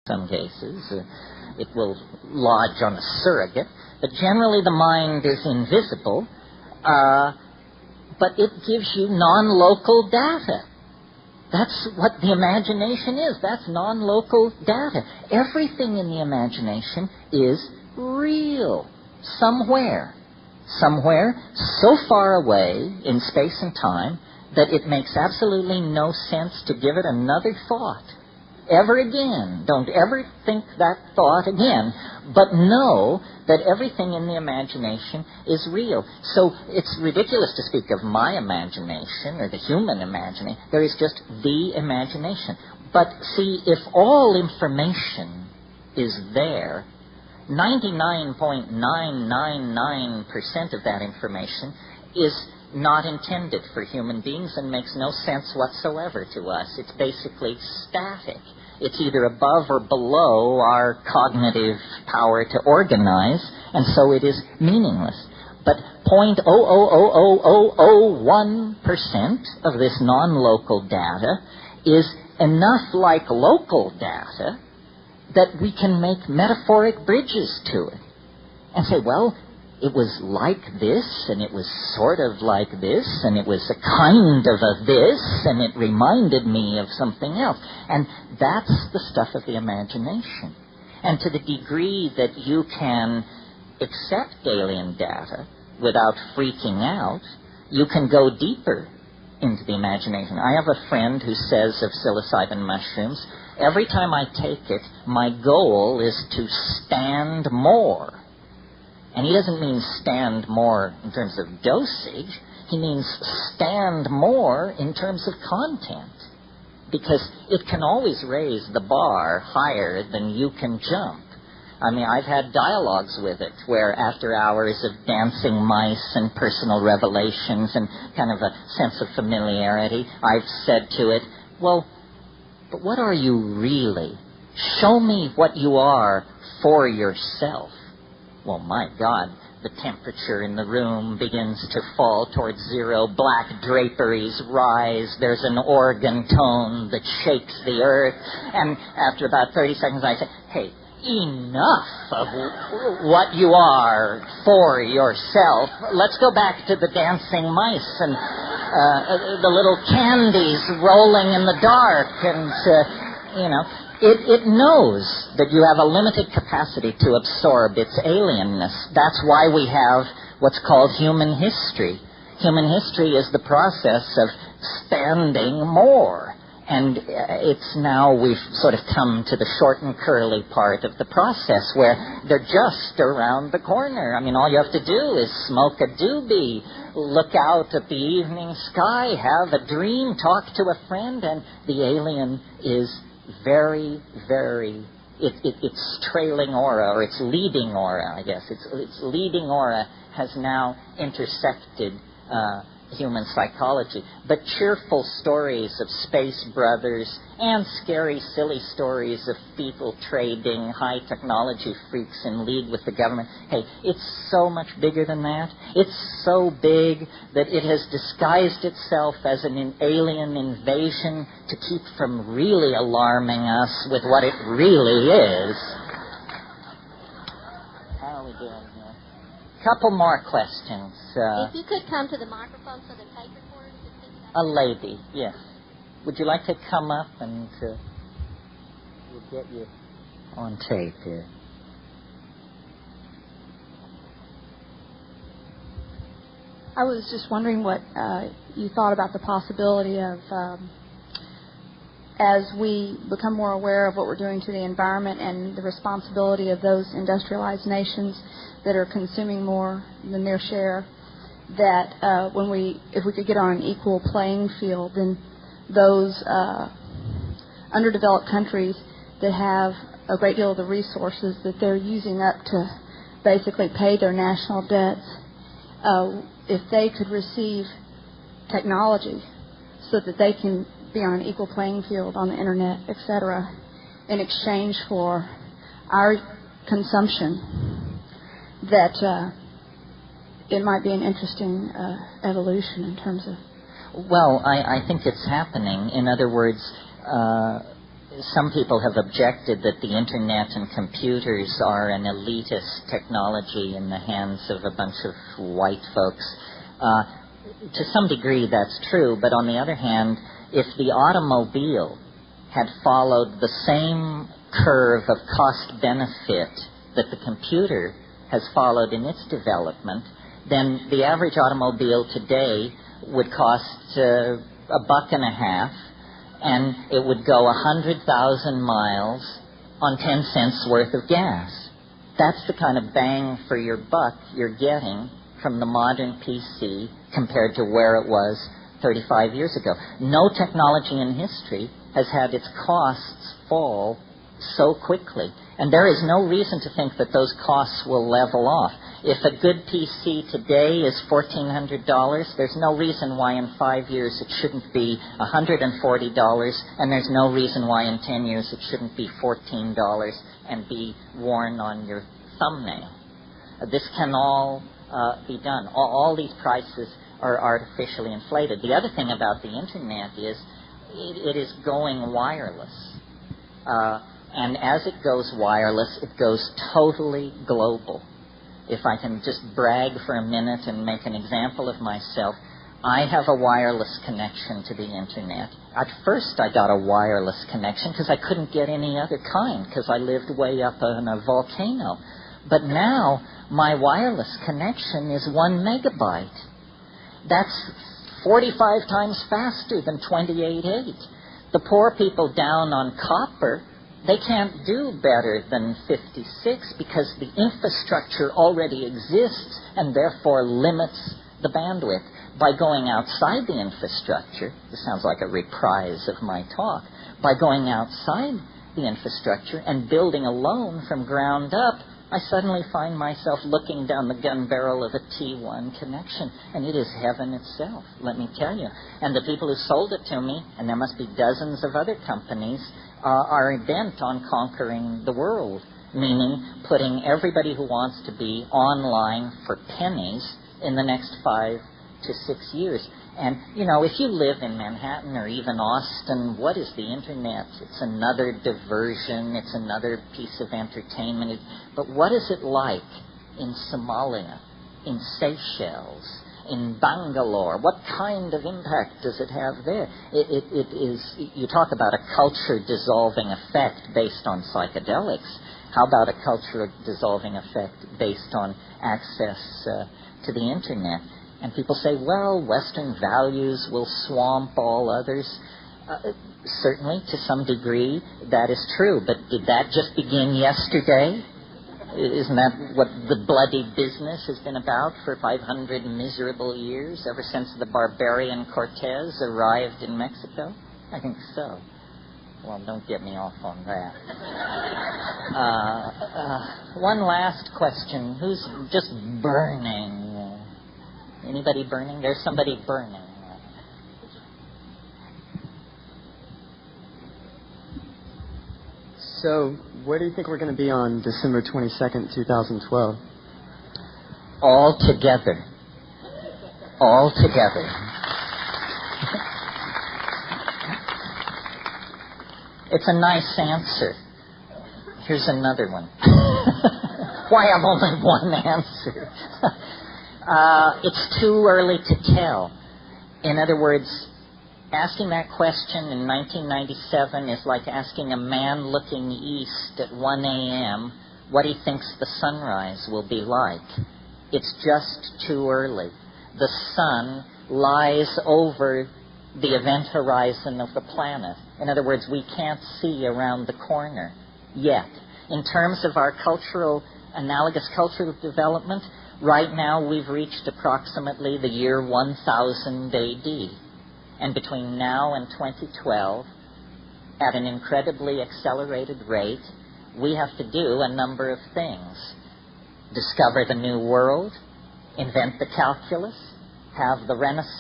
some cases. It will lodge on a surrogate. But generally the mind is invisible, but it gives you non-local data. That's what the imagination is. That's non-local data. Everything in the imagination is real. Somewhere so far away in space and time that it makes absolutely no sense to give it another thought ever again. Don't ever think that thought again, but know that everything in the imagination is real. So it's ridiculous to speak of my imagination or the human imagination. There is just the imagination. But see, if all information is there, 99.999% of that information is not intended for human beings and makes no sense whatsoever to us. It's basically static. It's either above or below our cognitive power to organize, and so it is meaningless. But 0.0000001% of this non-local data is enough like local data that we can make metaphoric bridges to it and say, well, it was like this, and it was sort of like this, and it was a kind of a this, and it reminded me of something else. And that's the stuff of the imagination. And to the degree that you can accept alien data without freaking out, you can go deeper into the imagination. I have a friend who says of psilocybin mushrooms, every time I take it, my goal is to stand more. And he doesn't mean stand more in terms of dosage. He means stand more in terms of content. Because it can always raise the bar higher than you can jump. I mean, I've had dialogues with it where after hours of dancing mice and personal revelations and kind of a sense of familiarity, I've said to it, well, but what are you really? Show me what you are for yourself. Well, my God, the temperature in the room begins to fall towards zero. Black draperies rise. There's an organ tone that shakes the earth. And after about 30 seconds, I say, hey, enough of what you are for yourself. Let's go back to the dancing mice and the little candies rolling in the dark. And, It knows that you have a limited capacity to absorb its alienness. That's why we have what's called human history. Human history is the process of standing more. And it's now we've sort of come to the short and curly part of the process where they're just around the corner. I mean, all you have to do is smoke a doobie, look out at the evening sky, have a dream, talk to a friend, and the alien is very, very, its trailing aura, or its leading aura, I guess. Its leading aura has now intersected human psychology. But cheerful stories of space brothers and scary, silly stories of people trading, high technology freaks in league with the government. Hey, it's so much bigger than that. It's so big that it has disguised itself as an alien invasion to keep from really alarming us with what it really is. How are we doing here? Couple more questions. If you could come to the microphone so the tape recorder could pick it up. A lady, yes. Would you like to come up and we'll get you on tape here? I was just wondering what you thought about the possibility of, as we become more aware of what we're doing to the environment and the responsibility of those industrialized nations that are consuming more than their share, that if we could get on an equal playing field, then those underdeveloped countries that have a great deal of the resources that they're using up to basically pay their national debts, if they could receive technology so that they can be on an equal playing field on the internet, etc., in exchange for our consumption, that it might be an interesting evolution in terms of... Well, I think it's happening. In other words, some people have objected that the Internet and computers are an elitist technology in the hands of a bunch of white folks. To some degree, that's true, but on the other hand, if the automobile had followed the same curve of cost-benefit that the computer has followed in its development, then the average automobile today would cost $1.50, and it would go 100,000 miles on 10 cents worth of gas. That's the kind of bang for your buck you're getting from the modern PC compared to where it was 35 years ago. No technology in history has had its costs fall so quickly. And there is no reason to think that those costs will level off. If a good PC today is $1,400, there's no reason why in 5 years it shouldn't be $140, and there's no reason why in 10 years it shouldn't be $14 and be worn on your thumbnail. This can all be done. All these prices are artificially inflated. The other thing about the Internet is it is going wireless. And as it goes wireless, it goes totally global. If I can just brag for a minute and make an example of myself, I have a wireless connection to the Internet. At first, I got a wireless connection because I couldn't get any other kind because I lived way up on a volcano. But now, my wireless connection is 1 megabyte. That's 45 times faster than 28.8. The poor people down on copper, they can't do better than 56 because the infrastructure already exists and therefore limits the bandwidth. By going outside the infrastructure, this sounds like a reprise of my talk, by going outside the infrastructure and building alone from ground up, I suddenly find myself looking down the gun barrel of a T1 connection, and it is heaven itself, let me tell you. And the people who sold it to me, and there must be dozens of other companies, are bent on conquering the world, meaning putting everybody who wants to be online for pennies in the next 5 to 6 years. And, you know, if you live in Manhattan or even Austin, what is the Internet? It's another diversion. It's another piece of entertainment. But what is it like in Somalia, in Seychelles, in Bangalore? What kind of impact does it have there? It is, you talk about a culture-dissolving effect based on psychedelics. How about a culture-dissolving effect based on access to the Internet? And people say, well, Western values will swamp all others. Certainly, to some degree, that is true. But did that just begin yesterday? Isn't that what the bloody business has been about for 500 miserable years, ever since the barbarian Cortez arrived in Mexico? I think so. Well, don't get me off on that. One last question. Who's just burning? Anybody burning? There's somebody burning. So, where do you think we're going to be on December 22nd, 2012? All together. All together. It's a nice answer. Here's another one. Why have only one answer? It's too early to tell. In other words, asking that question in 1997 is like asking a man looking east at 1 a.m. what he thinks the sunrise will be like. It's just too early. The sun lies over the event horizon of the planet. In other words, we can't see around the corner yet. In terms of our analogous cultural development, right now we've reached approximately the year 1000 AD. And between now and 2012, at an incredibly accelerated rate, we have to do a number of things. Discover the new world, invent the calculus, have the Renaissance,